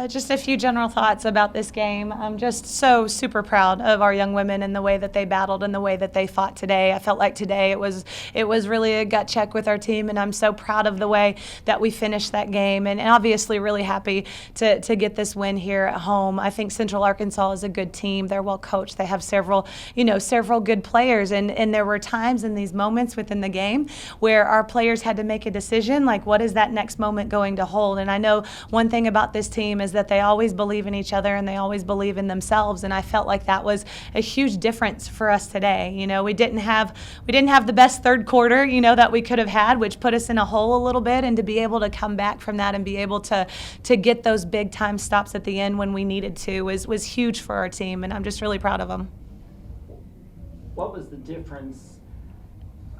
Just a few general thoughts about this game. I'm just so super proud of our young women and the way that they battled and the way that they fought today. I felt like today it was really a gut check with our team, and I'm so proud of the way that we finished that game, and obviously really happy to get this win here at home. I think Central Arkansas is a good team. They're well coached. They have several good players, and there were times in these moments within the game where our players had to make a decision, like what is that next moment going to hold? And I know one thing about this team is that they always believe in each other and they always believe in themselves, and I felt like that was a huge difference for us today. We didn't have the best third quarter, that we could have had, which put us in a hole a little bit, and to be able to come back from that and be able to get those big time stops at the end when we needed to was huge for our team, and I'm just really proud of them. What was the difference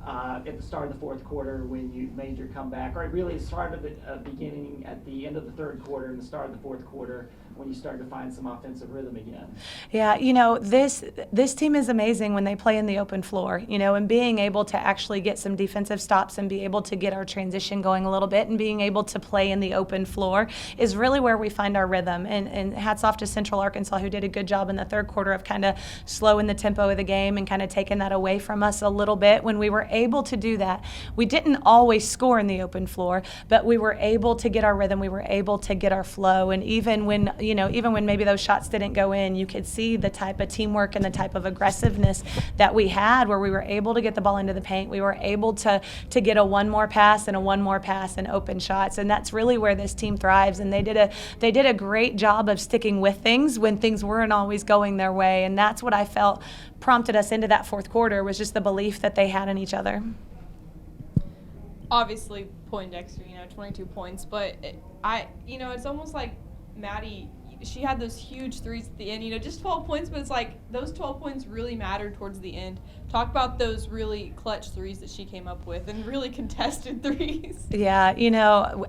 at the start of the fourth quarter when you made your comeback, or really it started at the beginning at the end of the third quarter and the start of the fourth quarter when you started to find some offensive rhythm again? Yeah, this team is amazing when they play in the open floor, and being able to actually get some defensive stops and be able to get our transition going a little bit and being able to play in the open floor is really where we find our rhythm. And hats off to Central Arkansas, who did a good job in the third quarter of kind of slowing the tempo of the game and kind of taking that away from us a little bit. When we were able to do that, we didn't always score in the open floor, but we were able to get our rhythm, we were able to get our flow, and even when maybe those shots didn't go in, you could see the type of teamwork and the type of aggressiveness that we had, where we were able to get the ball into the paint. We were able to get a one more pass and open shots, and that's really where this team thrives. And they did a great job of sticking with things when things weren't always going their way, and that's what I felt prompted us into that fourth quarter, was just the belief that they had in each other. Obviously, Poindexter, 22 points, but it's almost like Maddie, she had those huge threes at the end, just 12 points, but it's like those 12 points really mattered towards the end. Talk about those really clutch threes that she came up with and really contested threes. Yeah,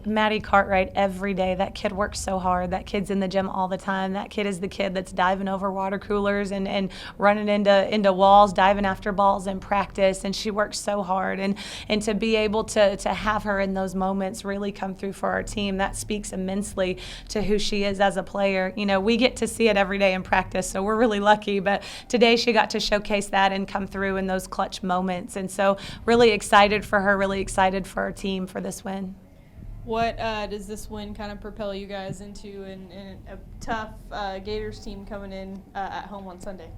Maddie Cartwright, every day, that kid works so hard. That kid's in the gym all the time. That kid is the kid that's diving over water coolers and running into walls, diving after balls in practice, and she works so hard. And to be able to have her in those moments really come through for our team, that speaks immensely to who she is as a player. We get to see it every day in practice, so we're really lucky, but today she got to showcase that and come through in those clutch moments, and so really excited for her, really excited for our team for this win. What does this win kind of propel you guys into in a tough Gators team coming in at home on Sunday?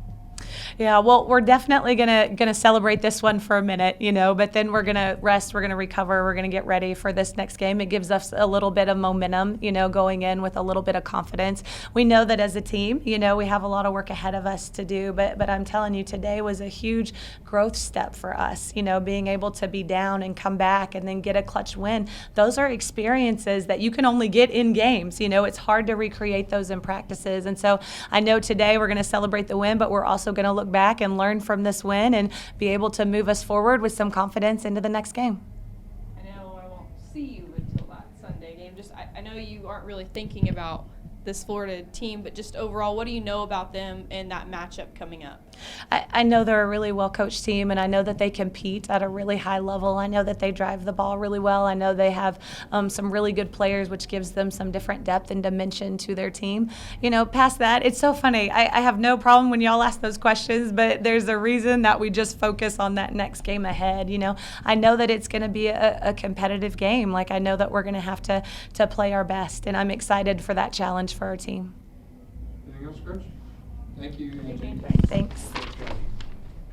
Yeah, well, we're definitely gonna celebrate this one for a minute, but then we're gonna rest, we're gonna recover, we're gonna get ready for this next game. It gives us a little bit of momentum, going in with a little bit of confidence. We know that as a team, we have a lot of work ahead of us to do, but I'm telling you, today was a huge growth step for us, being able to be down and come back and then get a clutch win. Those are experiences that you can only get in games. It's hard to recreate those in practices, and so I know today we're gonna celebrate the win, but we're also going to look back and learn from this win and be able to move us forward with some confidence into the next game. I know I won't see you until that Sunday game. I know you aren't really thinking about this Florida team, but just overall, what do you know about them and that matchup coming up? I know they're a really well-coached team, and I know that they compete at a really high level. I know that they drive the ball really well. I know they have some really good players, which gives them some different depth and dimension to their team. Past that, it's so funny. I have no problem when y'all ask those questions, but there's a reason that we just focus on that next game ahead. I know that it's going to be a competitive game. Like, I know that we're going to have to play our best, and I'm excited for that challenge for our team. Anything else, Coach? Thank you. Thanks.